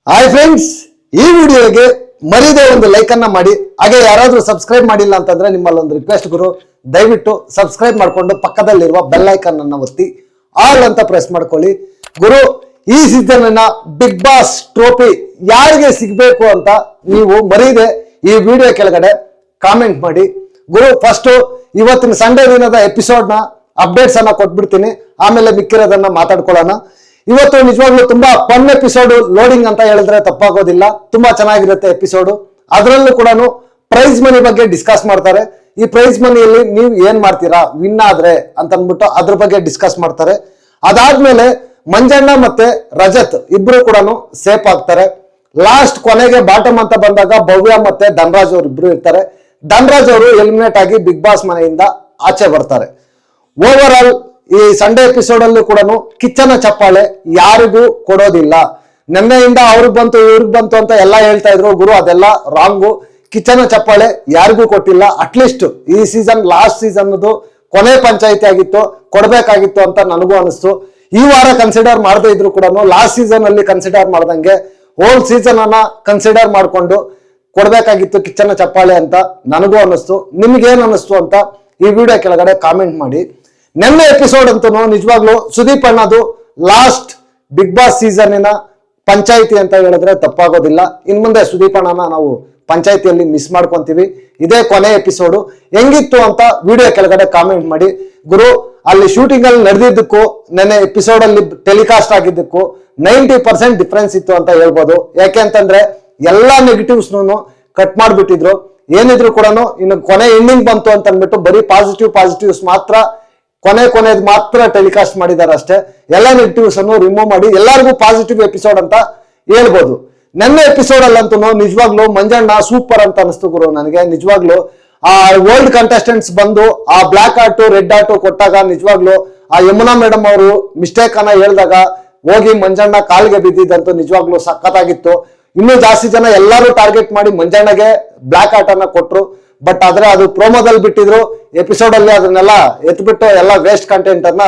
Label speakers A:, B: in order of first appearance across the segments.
A: Hi friends, ಈ ವಿಡಿಯೋಗೆ ಮರಿದೇ ಒಂದು ಲೈಕ್ ಅನ್ನ ಮಾಡಿ. ಹಾಗೆ ಯಾರಾದ್ರೂ ಸಬ್ಸ್ಕ್ರೈಬ್ ಮಾಡಿಲ್ಲ ಅಂತಂದ್ರೆ ನಿಮ್ಮಲ್ಲಿ ಒಂದು ರಿಕ್ವೆಸ್ಟ್ ಗುರು, ದಯವಿಟ್ಟು ಸಬ್ಸ್ಕ್ರೈಬ್ ಮಾಡ್ಕೊಂಡು ಪಕ್ಕದಲ್ಲಿರುವ ಬೆಲ್ ಐಕಾನ್ ಅನ್ನ ಒತ್ತಿ ಆಲ್ ಅಂತ ಪ್ರೆಸ್ ಮಾಡ್ಕೊಳ್ಳಿ. ಗುರು, ಈ ಸೀಸನ್ ಅನ್ನ ಬಿಗ್ ಬಾಸ್ ಟ್ರೋಫಿ ಯಾರಿಗೆ ಸಿಗ್ಬೇಕು ಅಂತ ನೀವು ಮರಿದೆ ಈ ವಿಡಿಯೋ ಕೆಳಗಡೆ ಕಾಮೆಂಟ್ ಮಾಡಿ. ಗುರು, ಫಸ್ಟ್ ಇವತ್ತಿನ ಸಂಡೇ ದಿನದ ಎಪಿಸೋಡ್ ನ ಅಪ್ಡೇಟ್ಸ್ ಅನ್ನ ಕೊಟ್ಬಿಡ್ತೀನಿ, ಆಮೇಲೆ ಮಿಕ್ಕಿರೋದನ್ನ ಮಾತಾಡ್ಕೊಳ್ಳೋಣ. ಇವತ್ತು ನಿಜವಾಗ್ಲೂ ತುಂಬಾ ಫನ್ ಎಪಿಸೋಡ್, ಲೋಡಿಂಗ್ ಅಂತ ಹೇಳಿದ್ರೆ ತಪ್ಪಾಗೋದಿಲ್ಲ. ತುಂಬಾ ಚೆನ್ನಾಗಿರುತ್ತೆ ಎಪಿಸೋಡ್. ಅದರಲ್ಲೂ ಕೂಡ ಪ್ರೈಸ್ ಮನಿ ಬಗ್ಗೆ ಡಿಸ್ಕಸ್ ಮಾಡ್ತಾರೆ. ಈ ಪ್ರೈಸ್ ಮನಿಯಲ್ಲಿ ನೀವು ಏನ್ ಮಾಡ್ತೀರಾ ವಿನ್ ಆದ್ರೆ ಅಂತ ಅಂದ್ಬಿಟ್ಟು ಅದ್ರ ಬಗ್ಗೆ ಡಿಸ್ಕಸ್ ಮಾಡ್ತಾರೆ. ಅದಾದ್ಮೇಲೆ ಮಂಜಣ್ಣ ಮತ್ತೆ ರಜತ್ ಇಬ್ರು ಕೂಡ ಸೇಫ್ ಆಗ್ತಾರೆ. ಲಾಸ್ಟ್ ಕೊನೆಗೆ ಬಾಟಮ್ ಅಂತ ಬಂದಾಗ ಭವ್ಯ ಮತ್ತೆ ಧನರಾಜ್ ಅವರು ಇಬ್ರು ಇರ್ತಾರೆ. ಧನರಾಜ್ ಅವರು ಎಲಿಮಿನೇಟ್ ಆಗಿ ಬಿಗ್ ಬಾಸ್ ಮನೆಯಿಂದ ಆಚೆ ಬರ್ತಾರೆ. ಓವರ್ ಆಲ್ ಈ ಸಂಡೇ ಎಪಿಸೋಡ್ ಅಲ್ಲೂ ಕೂಡ ಕಿಚ್ಚನ ಚಪ್ಪಾಳೆ ಯಾರಿಗೂ ಕೊಡೋದಿಲ್ಲ. ನೆನ್ನೆಯಿಂದ ಅವ್ರಿಗೆ ಬಂತು ಇವ್ರಿಗೆ ಬಂತು ಅಂತ ಎಲ್ಲ ಹೇಳ್ತಾ ಇದ್ರು. ಗುರು, ಅದೆಲ್ಲ ರಾಂಗು. ಕಿಚ್ಚನ ಚಪ್ಪಾಳೆ ಯಾರಿಗೂ ಕೊಟ್ಟಿಲ್ಲ. ಅಟ್ಲೀಸ್ಟ್ ಈ ಸೀಸನ್ ಲಾಸ್ಟ್ ಸೀಸನ್ ಕೊನೆ ಪಂಚಾಯಿತಿ ಆಗಿತ್ತು, ಕೊಡ್ಬೇಕಾಗಿತ್ತು ಅಂತ ನನಗೂ ಅನಿಸ್ತು. ಈ ವಾರ ಕನ್ಸಿಡರ್ ಮಾಡದೇ ಇದ್ರು ಕೂಡ ಲಾಸ್ಟ್ ಸೀಸನ್ ಅಲ್ಲಿ ಕನ್ಸಿಡರ್ ಮಾಡ್ದಂಗೆ ಹೋಲ್ ಸೀಸನ್ ಅನ್ನ ಕನ್ಸಿಡರ್ ಮಾಡ್ಕೊಂಡು ಕೊಡ್ಬೇಕಾಗಿತ್ತು ಕಿಚ್ಚನ ಚಪ್ಪಾಳೆ ಅಂತ ನನಗೂ ಅನಿಸ್ತು. ನಿಮ್ಗೇನ್ ಅನಿಸ್ತು ಅಂತ ಈ ವಿಡಿಯೋ ಕೆಳಗಡೆ ಕಾಮೆಂಟ್ ಮಾಡಿ. ನೆನ್ನೆ ಎಪಿಸೋಡ್ ಅಂತೂ ನಿಜವಾಗ್ಲೂ ಸುದೀಪ್ ಅಣ್ಣದು ಲಾಸ್ಟ್ ಬಿಗ್ ಬಾಸ್ ಸೀಸನ್ನಿನ ಪಂಚಾಯಿತಿ ಅಂತ ಹೇಳಿದ್ರೆ ತಪ್ಪಾಗೋದಿಲ್ಲ. ಇನ್ ಮುಂದೆ ಸುದೀಪ್ ಅಣ್ಣನ ನಾವು ಪಂಚಾಯಿತಿಯಲ್ಲಿ ಮಿಸ್ ಮಾಡ್ಕೊಂತೀವಿ. ಇದೇ ಕೊನೆ ಎಪಿಸೋಡು. ಹೆಂಗಿತ್ತು ಅಂತ ವಿಡಿಯೋ ಕೆಳಗಡೆ ಕಾಮೆಂಟ್ ಮಾಡಿ. ಗುರು, ಅಲ್ಲಿ ಶೂಟಿಂಗ್ ಅಲ್ಲಿ ನಡೆದಿದ್ದಕ್ಕೂ ನೆನ್ನೆ ಎಪಿಸೋಡ್ ಅಲ್ಲಿ ಟೆಲಿಕಾಸ್ಟ್ ಆಗಿದ್ದಕ್ಕೂ 90% ಡಿಫ್ರೆನ್ಸ್ ಇತ್ತು ಅಂತ ಹೇಳ್ಬೋದು. ಯಾಕೆ ಅಂತಂದ್ರೆ ಎಲ್ಲಾ ನೆಗೆಟಿವ್ಸ್ ಕಟ್ ಮಾಡ್ಬಿಟ್ಟಿದ್ರು. ಏನಿದ್ರು ಕೂಡ ಇನ್ನು ಕೊನೆ ಎಂಡಿಂಗ್ ಬಂತು ಅಂತ ಅಂದ್ಬಿಟ್ಟು ಬರೀ ಪಾಸಿಟಿವ್ಸ್ ಮಾತ್ರ ಕೊನೆದು ಮಾತ್ರ ಟೆಲಿಕಾಸ್ಟ್ ಮಾಡಿದ್ದಾರೆ ಅಷ್ಟೇ. ಎಲ್ಲ ನೆಗೆಟಿವ್ಸ್ ಅನ್ನು ರಿಮೂವ್ ಮಾಡಿ ಎಲ್ಲರಿಗೂ ಪಾಸಿಟಿವ್ ಎಪಿಸೋಡ್ ಅಂತ ಹೇಳ್ಬೋದು. ನೆನ್ನೆ ಎಪಿಸೋಡ್ ಅಲ್ಲಂತೂ ನಿಜವಾಗ್ಲೂ ಮಂಜಣ್ಣ ಸೂಪರ್ ಅಂತ ಅನಿಸ್ತು ಗುರು ನನಗೆ. ನಿಜವಾಗ್ಲು ಆ ಓಲ್ಡ್ ಕಂಟೆಸ್ಟೆಂಟ್ಸ್ ಬಂದು ಆ ಬ್ಲಾಕ್ ಆರ್ಟು ರೆಡ್ ಆರ್ಟು ಕೊಟ್ಟಾಗ ನಿಜವಾಗ್ಲು ಆ ಯಮುನಾ ಮೇಡಮ್ ಅವರು ಮಿಸ್ಟೇಕ್ ಅನ್ನ ಹೇಳ್ದಾಗ ಹೋಗಿ ಮಂಜಣ್ಣ ಕಾಲ್ಗೆ ಬಿದ್ದಿದ್ದಂತೂ ನಿಜವಾಗ್ಲು ಸಖತ್ತಾಗಿತ್ತು. ಇನ್ನೂ ಜಾಸ್ತಿ ಜನ ಎಲ್ಲರೂ ಟಾರ್ಗೆಟ್ ಮಾಡಿ ಮಂಜಣ್ಣಗೆ ಬ್ಲಾಕ್ ಆರ್ಟ್ ಅನ್ನ ಕೊಟ್ರು. ಬಟ್ ಆದ್ರೆ ಅದು ಪ್ರೋಮೋದಲ್ಲಿ ಬಿಟ್ಟಿದ್ರು. ಎಪಿಸೋಡ್ ಅಲ್ಲಿ ಅದನ್ನೆಲ್ಲ ಎತ್ಬಿಟ್ಟು ಎಲ್ಲ ವೇಸ್ಟ್ ಕಂಟೆಂಟ್ ಅನ್ನ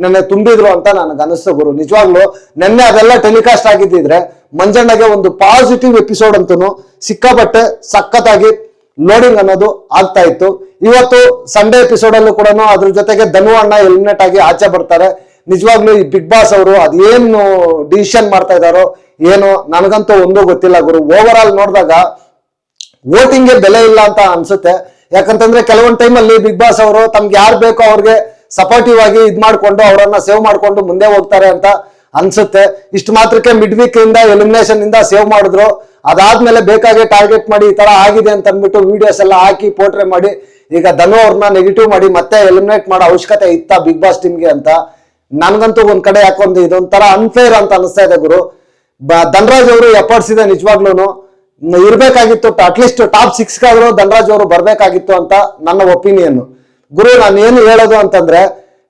A: ನೆನ್ನೆ ತುಂಬಿದ್ರು ಅಂತ ನನಗೆ ಅನಿಸ್ತು ಗುರು. ನಿಜವಾಗ್ಲು ನೆನ್ನೆ ಅದೆಲ್ಲ ಟೆಲಿಕಾಸ್ಟ್ ಆಗಿದ್ದಿದ್ರೆ ಮಂಜಣ್ಣಗೆ ಒಂದು ಪಾಸಿಟಿವ್ ಎಪಿಸೋಡ್ ಅಂತೂ ಸಿಕ್ಕಾಪಟ್ಟೆ ಸಖತ್ತಾಗಿ ಲೋಡಿಂಗ್ ಅನ್ನೋದು ಆಗ್ತಾ ಇತ್ತು. ಇವತ್ತು ಸಂಡೇ ಎಪಿಸೋಡ್ ಅಲ್ಲೂ ಕೂಡ ಅದ್ರ ಜೊತೆಗೆ ಧನು ಅಣ್ಣ ಎಲಿಮಿನೇಟ್ ಆಗಿ ಆಚೆ ಬರ್ತಾರೆ. ನಿಜವಾಗ್ಲೂ ಈ ಬಿಗ್ ಬಾಸ್ ಅವರು ಅದೇನು ಡಿಸಿಷನ್ ಮಾಡ್ತಾ ಇದಾರೋ ಏನು ನನಗಂತೂ ಒಂದೂ ಗೊತ್ತಿಲ್ಲ ಗುರು. ಓವರ್ ಆಲ್ ನೋಡಿದಾಗ ವೋಟಿಂಗ್ಗೆ ಬೆಲೆ ಇಲ್ಲ ಅಂತ ಅನ್ಸುತ್ತೆ. ಯಾಕಂತಂದ್ರೆ ಕೆಲವೊಂದು ಟೈಮ್ ಅಲ್ಲಿ ಬಿಗ್ ಬಾಸ್ ಅವರು ತಮ್ಗೆ ಯಾರು ಬೇಕೋ ಅವ್ರಿಗೆ ಸಪೋರ್ಟಿವ್ ಆಗಿ ಇದ್ ಮಾಡ್ಕೊಂಡು ಅವರನ್ನ ಸೇವ್ ಮಾಡ್ಕೊಂಡು ಮುಂದೆ ಹೋಗ್ತಾರೆ ಅಂತ ಅನ್ಸುತ್ತೆ. ಇಷ್ಟು ಮಾತ್ರಕ್ಕೆ ಮಿಡ್ ವೀಕ್ ಇಂದ ಎಲಿಮಿನೇಷನ್ ಇಂದ ಸೇವ್ ಮಾಡಿದ್ರು. ಅದಾದ್ಮೇಲೆ ಬೇಕಾಗಿ ಟಾರ್ಗೆಟ್ ಮಾಡಿ ಈ ತರ ಆಗಿದೆ ಅಂತ ಅಂದ್ಬಿಟ್ಟು ವಿಡಿಯೋಸ್ ಎಲ್ಲ ಹಾಕಿ ಪೋರ್ಟ್ರೆ ಮಾಡಿ ಈಗ ಧನು ಅವ್ರನ್ನ ನೆಗೆಟಿವ್ ಮಾಡಿ ಮತ್ತೆ ಎಲಿಮಿನೇಟ್ ಮಾಡೋ ಅವಶ್ಯಕತೆ ಇತ್ತ ಬಿಗ್ ಬಾಸ್ ಟೀಮ್ಗೆ ಅಂತ ನನ್ಗಂತೂ ಒಂದ್ ಕಡೆ ಯಾಕೊಂದು ಇದೊಂಥರ ಅನ್ಫೇರ್ ಅಂತ ಅನಿಸ್ತಾ ಇದೆ ಗುರು. ಧನರಾಜ್ ಅವರು ಎಫರ್ಟ್ಸ್ ಇದೆ ನಿಜವಾಗ್ಲೂ ಇರ್ಬೇಕಾಗಿತ್ತು. ಅಟ್ಲೀಸ್ಟ್ ಟಾಪ್ 6 ಆದ್ರೂ ಧನರಾಜ್ ಅವರು ಬರ್ಬೇಕಾಗಿತ್ತು ಅಂತ ನನ್ನ ಒಪಿನಿಯನ್ ಗುರು. ನಾನು ಏನು ಹೇಳೋದು ಅಂತಂದ್ರೆ,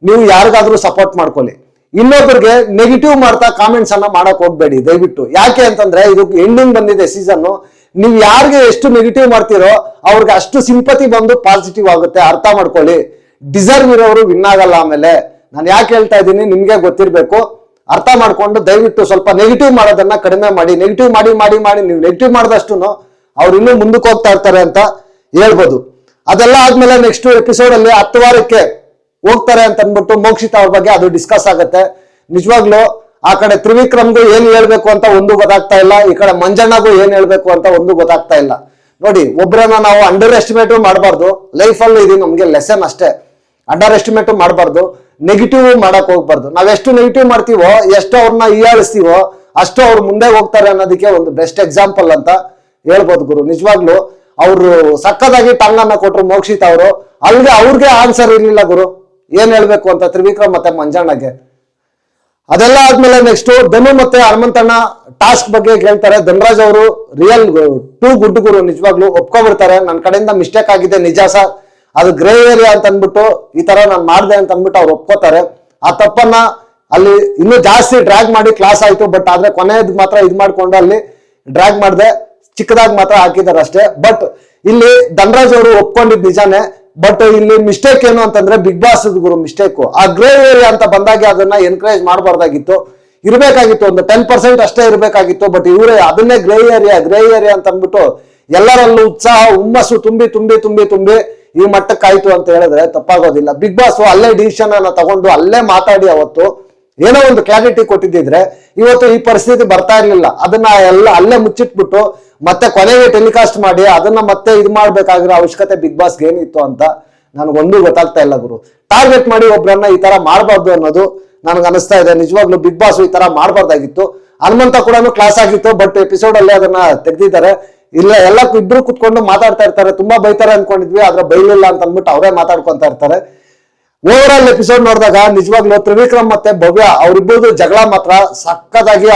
A: ನೀವು ಯಾರಿಗಾದ್ರೂ ಸಪೋರ್ಟ್ ಮಾಡ್ಕೊಳ್ಳಿ, ಇನ್ನೊಬ್ಬರಿಗೆ ನೆಗೆಟಿವ್ ಮಾಡ್ತಾ ಕಾಮೆಂಟ್ಸ್ ಅನ್ನ ಮಾಡಕ್ ಹೋಗ್ಬೇಡಿ ದಯವಿಟ್ಟು. ಯಾಕೆ ಅಂತಂದ್ರೆ ಇದು ಎಂಡಿಂಗ್ ಬಂದಿದೆ ಸೀಸನ್. ನೀವು ಯಾರಿಗೆ ಎಷ್ಟು ನೆಗೆಟಿವ್ ಮಾಡ್ತೀರೋ ಅವ್ರಿಗೆ ಅಷ್ಟು ಸಿಂಪತಿ ಬಂದು ಪಾಸಿಟಿವ್ ಆಗುತ್ತೆ. ಅರ್ಥ ಮಾಡ್ಕೊಳ್ಳಿ. ಡಿಸರ್ವ್ ಇರೋರು ವಿನ್ ಆಗಲ್ಲ. ಆಮೇಲೆ ನಾನು ಯಾಕೆ ಹೇಳ್ತಾ ಇದ್ದೀನಿ ನಿಮ್ಗೆ ಗೊತ್ತಿರ್ಬೇಕು. ಅರ್ಥ ಮಾಡ್ಕೊಂಡು ದಯವಿಟ್ಟು ಸ್ವಲ್ಪ ನೆಗೆಟಿವ್ ಮಾಡೋದನ್ನ ಕಡಿಮೆ ಮಾಡಿ. ನೆಗೆಟಿವ್ ಮಾಡಿ ನೀವು ನೆಗೆಟಿವ್ ಮಾಡಿದಷ್ಟು ಅವ್ರು ಇನ್ನೂ ಮುಂದಕ್ಕೆ ಹೋಗ್ತಾ ಇರ್ತಾರೆ ಅಂತ ಹೇಳ್ಬೋದು. ಅದೆಲ್ಲ ಆದ್ಮೇಲೆ ನೆಕ್ಸ್ಟ್ ಎಪಿಸೋಡ್ ಅಲ್ಲಿ 10 ವಾರಕ್ಕೆ ಹೋಗ್ತಾರೆ ಅಂತ ಅಂದ್ಬಿಟ್ಟು ಮೋಕ್ಷಿತ ಅವ್ರ ಬಗ್ಗೆ ಅದು ಡಿಸ್ಕಸ್ ಆಗುತ್ತೆ. ನಿಜವಾಗ್ಲೂ ಆ ಕಡೆ ತ್ರಿವಿಕ್ರಮ್ಗೂ ಏನ್ ಹೇಳ್ಬೇಕು ಅಂತ ಒಂದು ಗೊತ್ತಾಗ್ತಾ ಇಲ್ಲ, ಈ ಕಡೆ ಮಂಜಣ್ಣಗೂ ಏನ್ ಹೇಳ್ಬೇಕು ಅಂತ ಒಂದು ಗೊತ್ತಾಗ್ತಾ ಇಲ್ಲ. ನೋಡಿ, ಒಬ್ಬರನ್ನ ನಾವು ಅಂಡರ್ ಎಸ್ಟಿಮೇಟ್ ಮಾಡಬಾರ್ದು. ಲೈಫ್ ಅಲ್ಲಿ ಇದು ನಮ್ಗೆ ಲೆಸನ್ ಅಷ್ಟೇ. ಅಂಡರ್ ಎಸ್ಟಿಮೇಟ್ ಮಾಡಬಾರ್ದು, ನೆಗೆಟಿವ್ ಮಾಡಕ್ ಹೋಗ್ಬಾರ್ದು. ನಾವೆಷ್ಟು ನೆಗೆಟಿವ್ ಮಾಡ್ತೀವೋ, ಎಷ್ಟು ಅವ್ರನ್ನ ಹೀಯಾಳಿಸ್ತೀವೋ ಅಷ್ಟು ಅವ್ರು ಮುಂದೆ ಹೋಗ್ತಾರೆ ಅನ್ನೋದಕ್ಕೆ ಒಂದು ಬೆಸ್ಟ್ ಎಕ್ಸಾಂಪಲ್ ಅಂತ ಹೇಳ್ಬೋದು ಗುರು. ನಿಜವಾಗ್ಲು ಅವರು ಸಕ್ಕದಾಗಿ ಟಾಂಗ್ ಅನ್ನ ಕೊಟ್ರು ಮೋಕ್ಷಿತ್ ಅವರು. ಅಲ್ಲಿಗೆ ಅವ್ರಿಗೆ ಆನ್ಸರ್ ಇರ್ಲಿಲ್ಲ ಗುರು, ಏನ್ ಹೇಳ್ಬೇಕು ಅಂತ ತ್ರಿವಿಕ್ರಮ್ ಮತ್ತೆ ಮಂಜಣ್ಣಗೆ. ಅದೆಲ್ಲ ಆದ್ಮೇಲೆ ನೆಕ್ಸ್ಟ್ ಧನು ಮತ್ತೆ ಹನುಮಂತಣ್ಣ ಟಾಸ್ಕ್ ಬಗ್ಗೆ ಕೇಳ್ತಾರೆ. ಧನರಾಜ್ ಅವರು ರಿಯಲ್ ಟೂ ಗುಡ್ ಗುರು. ನಿಜವಾಗ್ಲು ಒಪ್ಕೊಂಡ್ಬಿಡ್ತಾರೆ, ನನ್ನ ಕಡೆಯಿಂದ ಮಿಸ್ಟೇಕ್ ಆಗಿದೆ ನಿಜ ಸರ್, ಅದು ಗ್ರೇ ಏರಿಯಾ ಅಂತ ಅಂದ್ಬಿಟ್ಟು ಈ ತರ ನಾನು ಮಾಡಿದೆ ಅಂತ ಅಂದ್ಬಿಟ್ಟು ಅವ್ರು ಒಪ್ಕೋತಾರೆ. ಆ ತಪ್ಪನ್ನ ಅಲ್ಲಿ ಇನ್ನೂ ಜಾಸ್ತಿ ಡ್ರ್ಯಾಗ್ ಮಾಡಿ ಕ್ಲಾಸ್ ಆಯ್ತು. ಬಟ್ ಆದ್ರೆ ಕೊನೆಯದ್ ಮಾತ್ರ ಇದ್ ಮಾಡ್ಕೊಂಡು ಅಲ್ಲಿ ಡ್ರ್ಯಾಗ್ ಮಾಡದೆ ಚಿಕ್ಕದಾಗಿ ಮಾತ್ರ ಹಾಕಿದಾರೆ ಅಷ್ಟೇ. ಬಟ್ ಇಲ್ಲಿ ಧನರಾಜ್ ಅವರು ಒಪ್ಕೊಂಡಿದ್ ನಿಜಾನೇ. ಬಟ್ ಇಲ್ಲಿ ಮಿಸ್ಟೇಕ್ ಏನು ಅಂತಂದ್ರೆ ಬಿಗ್ ಬಾಸ್ ಗುರು ಮಿಸ್ಟೇಕ್. ಆ ಗ್ರೇ ಏರಿಯಾ ಅಂತ ಬಂದಾಗ ಅದನ್ನ ಎನ್ಕರೇಜ್ ಮಾಡಬಾರ್ದಾಗಿತ್ತು. ಇರಬೇಕಾಗಿತ್ತು, ಒಂದು 10% ಅಷ್ಟೇ ಇರಬೇಕಾಗಿತ್ತು. ಬಟ್ ಇವರೇ ಅದನ್ನೇ ಗ್ರೇ ಏರಿಯಾ ಅಂತ ಅಂದ್ಬಿಟ್ಟು ಎಲ್ಲರಲ್ಲೂ ಉತ್ಸಾಹ ಹುಮ್ಮಸ್ಸು ತುಂಬಿ ಈ ಮಟ್ಟಕ್ಕಾಯ್ತು ಅಂತ ಹೇಳಿದ್ರೆ ತಪ್ಪಾಗೋದಿಲ್ಲ. ಬಿಗ್ ಬಾಸ್ ಅಲ್ಲೇ ಡಿಸಿಷನ್ ಅನ್ನ ತಗೊಂಡು ಅಲ್ಲೇ ಮಾತಾಡಿ ಅವತ್ತು ಏನೋ ಒಂದು ಕ್ಲಾರಿಟಿ ಕೊಟ್ಟಿದ್ದಿದ್ರೆ ಇವತ್ತು ಈ ಪರಿಸ್ಥಿತಿ ಬರ್ತಾ ಇರ್ಲಿಲ್ಲ. ಅದನ್ನ ಎಲ್ಲ ಅಲ್ಲೇ ಮುಚ್ಚಿಟ್ಬಿಟ್ಟು ಮತ್ತೆ ಕೊನೆಗೆ ಟೆಲಿಕಾಸ್ಟ್ ಮಾಡಿ ಅದನ್ನ ಮತ್ತೆ ಇದು ಮಾಡ್ಬೇಕಾಗಿರೋ ಅವಶ್ಯಕತೆ ಬಿಗ್ ಬಾಸ್ಗೆ ಏನಿತ್ತು ಅಂತ ನನಗೊಂದು ಗೊತ್ತಾಗ್ತಾ ಇಲ್ಲ ಗುರು. ಟಾರ್ಗೆಟ್ ಮಾಡಿ ಒಬ್ರನ್ನ ಈ ತರ ಮಾಡಬಾರ್ದು ಅನ್ನೋದು ನನಗೆ ಅನಿಸ್ತಾ ಇದೆ. ನಿಜವಾಗ್ಲೂ ಬಿಗ್ ಬಾಸ್ ಈ ತರ ಮಾಡಬಾರ್ದಾಗಿತ್ತು. ಹನುಮಂತ ಕೂಡ ಕ್ಲಾಸ್ ಆಗಿತ್ತು, ಬಟ್ ಎಪಿಸೋಡ್ ಅಲ್ಲಿ ಅದನ್ನ ತೆಗ್ದಿದ್ದಾರೆ. ಇಲ್ಲ ಎಲ್ಲ ಇಬ್ರು ಕುತ್ಕೊಂಡು ಮಾತಾಡ್ತಾ ಇರ್ತಾರೆ, ತುಂಬಾ ಬೈತಾರೆ ಅನ್ಕೊಂಡಿದ್ವಿ, ಆದ್ರೆ ಬೈಲಿಲ್ಲ ಅಂತ ಅಂದ್ಬಿಟ್ಟು ಅವರೇ ಮಾತಾಡ್ಕೊಂತ ಇರ್ತಾರೆ. ಓವರ್ ಆಲ್ ಎಪಿಸೋಡ್ ನೋಡಿದಾಗ ನಿಜವಾಗ್ಲೂ ತ್ರಿವಿಕ್ರಮ್ ಮತ್ತೆ ಭವ್ಯ ಅವ್ರಿಬ್ಬರದು ಜಗಳ ಮಾತ್ರ ಸಕ್ಕತ್ತಾಗಿ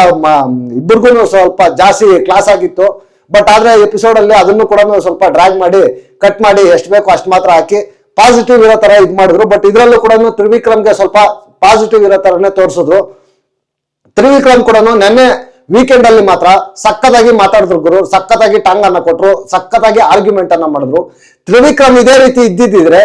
A: ಇಬ್ಬರಿಗೂ ಸ್ವಲ್ಪ ಜಾಸ್ತಿ ಕ್ಲಾಸ್ ಆಗಿತ್ತು. ಬಟ್ ಆದ್ರೆ ಎಪಿಸೋಡ್ ಅಲ್ಲಿ ಅದನ್ನು ಕೂಡ ಸ್ವಲ್ಪ ಡ್ರ್ಯಾಗ್ ಮಾಡಿ ಕಟ್ ಮಾಡಿ ಎಷ್ಟು ಬೇಕೋ ಅಷ್ಟು ಮಾತ್ರ ಹಾಕಿ ಪಾಸಿಟಿವ್ ಇರೋ ತರ ಇದ್ ಮಾಡಿದ್ರು. ಬಟ್ ಇದ್ರಲ್ಲೂ ಕೂಡ ತ್ರಿವಿಕ್ರಮ್ಗೆ ಸ್ವಲ್ಪ ಪಾಸಿಟಿವ್ ಇರೋ ತರನೇ ತೋರಿಸಿದ್ರು. ತ್ರಿವಿಕ್ರಮ್ ಕೂಡ ನೆನ್ನೆ ವೀಕೆಂಡ್ ಅಲ್ಲಿ ಮಾತ್ರ ಸಕ್ಕತ್ತಾಗಿ ಮಾತಾಡಿದ್ರು ಗುರು, ಸಕ್ಕತ್ತಾಗಿ ಟಾಂಗ್ ಅನ್ನ ಕೊಟ್ರು, ಸಕ್ಕತ್ತಾಗಿ ಆರ್ಗ್ಯುಮೆಂಟ್ ಅನ್ನ ಮಾಡಿದ್ರು. ತ್ರಿವಿಕ್ರಮ್ ಇದೇ ರೀತಿ ಇದ್ದಿದ್ರೆ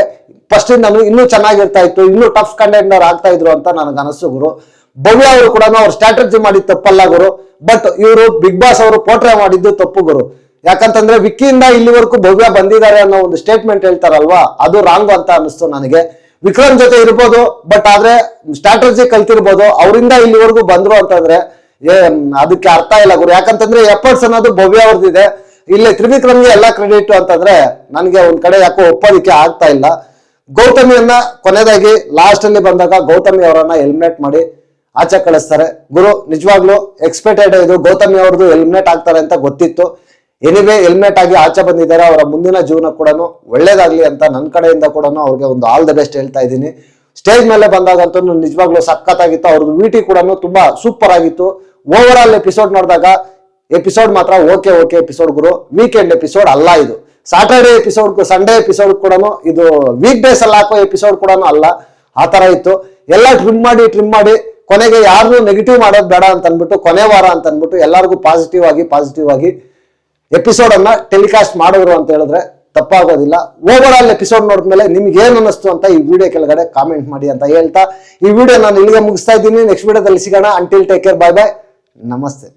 A: ಫಸ್ಟ್ ನಾನು ಇನ್ನೂ ಚೆನ್ನಾಗಿರ್ತಾ ಇತ್ತು, ಇನ್ನೂ ಟಫ್ ಕಂಟೆಂಡರ್ ಆಗ್ತಾ ಇದ್ರು ಅಂತ ನನಗೆ ಅನಿಸ್ತು ಗುರು. ಭವ್ಯ ಅವರು ಕೂಡ ಅವ್ರ ಸ್ಟ್ರಾಟಜಿ ಮಾಡಿದ್ದು ತಪ್ಪಲ್ಲ ಗುರು, ಬಟ್ ಇವರು ಬಿಗ್ ಬಾಸ್ ಅವರು ಪೋಟ್ರೆ ಮಾಡಿದ್ದು ತಪ್ಪು ಗುರು. ಯಾಕಂತಂದ್ರೆ ವಿಕ್ಕಿಯಿಂದ ಇಲ್ಲಿವರೆಗೂ ಭವ್ಯ ಬಂದಿದ್ದಾರೆ ಅನ್ನೋ ಒಂದು ಸ್ಟೇಟ್ಮೆಂಟ್ ಹೇಳ್ತಾರಲ್ವಾ, ಅದು ರಾಂಗ್ ಅಂತ ಅನಿಸ್ತು ನನಗೆ. ವಿಕ್ರಮ್ ಜೊತೆ ಇರ್ಬೋದು, ಬಟ್ ಆದ್ರೆ ಸ್ಟ್ರಾಟಜಿ ಕಲ್ತಿರ್ಬೋದು, ಅವರಿಂದ ಇಲ್ಲಿವರೆಗೂ ಬಂದ್ರು ಅಂತಂದ್ರೆ ಅದಕ್ಕೆ ಅರ್ಥ ಇಲ್ಲ ಗುರು. ಯಾಕಂತಂದ್ರೆ ಎಫರ್ಟ್ಸ್ ಅನ್ನೋದು ಭವ್ಯ ಅವ್ರದ್ದಿದೆ. ಇಲ್ಲಿ ತ್ರಿವಿಕ್ರಮ್ಗೆ ಎಲ್ಲ ಕ್ರೆಡಿಟ್ ಅಂತಂದ್ರೆ ನನಗೆ ಒಂದ್ ಕಡೆ ಯಾಕೋ ಒಪ್ಪೋದಿಕ್ಕೆ ಆಗ್ತಾ ಇಲ್ಲ. ಗೌತಮಿಯನ್ನ ಕೊನೆಯದಾಗಿ ಲಾಸ್ಟ್ ಅಲ್ಲಿ ಬಂದಾಗ ಗೌತಮಿ ಅವರನ್ನ ಎಲಿಮಿನೇಟ್ ಮಾಡಿ ಆಚೆ ಕಳಿಸ್ತಾರೆ ಗುರು. ನಿಜವಾಗ್ಲೂ ಎಕ್ಸ್ಪೆಕ್ಟೆಡ್ ಇದು, ಗೌತಮಿ ಅವ್ರದ್ದು ಎಲಿಮಿನೇಟ್ ಆಗ್ತಾರೆ ಅಂತ ಗೊತ್ತಿತ್ತು. ಎನಿವೇ ಎಲಿಮಿನೇಟ್ ಆಗಿ ಆಚೆ ಬಂದಿದ್ದಾರೆ. ಅವರ ಮುಂದಿನ ಜೀವನ ಕೂಡ ಒಳ್ಳೇದಾಗ್ಲಿ ಅಂತ ನನ್ನ ಕಡೆಯಿಂದ ಕೂಡ ಅವ್ರಿಗೆ ಒಂದು ಆಲ್ ದ ಬೆಸ್ಟ್ ಹೇಳ್ತಾ ಇದ್ದೀನಿ. ಸ್ಟೇಜ್ ಮೇಲೆ ಬಂದಾಗಂತೂ ನಿಜವಾಗ್ಲೂ ಸಖತ್ತಾಗಿತ್ತು. ಅವ್ರದ್ದು ವಿಟಿ ಕೂಡ ತುಂಬಾ ಸೂಪರ್ ಆಗಿತ್ತು. ಓವರ್ ಆಲ್ ಎಪಿಸೋಡ್ ನೋಡಿದಾಗ ಎಪಿಸೋಡ್ ಮಾತ್ರ ಓಕೆ ಎಪಿಸೋಡ್ ಗುರು. ವೀಕೆಂಡ್ ಎಪಿಸೋಡ್ ಅಲ್ಲ ಇದು, ಸಾಟರ್ಡೆ ಎಪಿಸೋಡ್ ಸಂಡೇ ಎಪಿಸೋಡ್ ಕೂಡ ಇದು ವೀಕ್ ಡೇಸ್ ಅಲ್ಲಿ ಹಾಕೋ ಎಪಿಸೋಡ್ ಕೂಡ ಅಲ್ಲ. ಆ ತರ ಇತ್ತು. ಎಲ್ಲ ಟ್ರಿಮ್ ಮಾಡಿ ಕೊನೆಗೆ ಯಾರನ್ನೂ ನೆಗೆಟಿವ್ ಮಾಡೋದು ಬೇಡ ಅಂತ ಅಂದ್ಬಿಟ್ಟು ಕೊನೆ ವಾರ ಅಂತ ಅಂದ್ಬಿಟ್ಟು ಎಲ್ಲರಿಗೂ ಪಾಸಿಟಿವ್ ಆಗಿ ಎಪಿಸೋಡ್ ಅನ್ನ ಟೆಲಿಕಾಸ್ಟ್ ಮಾಡಿದ್ರು ಅಂತ ಹೇಳಿದ್ರೆ ತಪ್ಪಾಗೋದಿಲ್ಲ. ಓವರ್ ಆಲ್ ಎಪಿಸೋಡ್ ನೋಡಿದ್ಮೇಲೆ ನಿಮ್ಗೆ ಏನ್ ಅನ್ನಿಸ್ತು ಅಂತ ಈ ವಿಡಿಯೋ ಕೆಳಗಡೆ ಕಾಮೆಂಟ್ ಮಾಡಿ ಅಂತ ಹೇಳ್ತಾ ಈ ವಿಡಿಯೋ ನಾನು ಇಲ್ಲಿಗೆ ಮುಗಿಸ್ತಾ ಇದ್ದೀನಿ. ನೆಕ್ಸ್ಟ್ ವಿಡಿಯೋದಲ್ಲಿ ಸಿಗೋಣ. ಅಂಟಿಲ್ ಟೇಕ್ ಕೇರ್, ಬಾಯ್ ನಮಸ್ತೆ.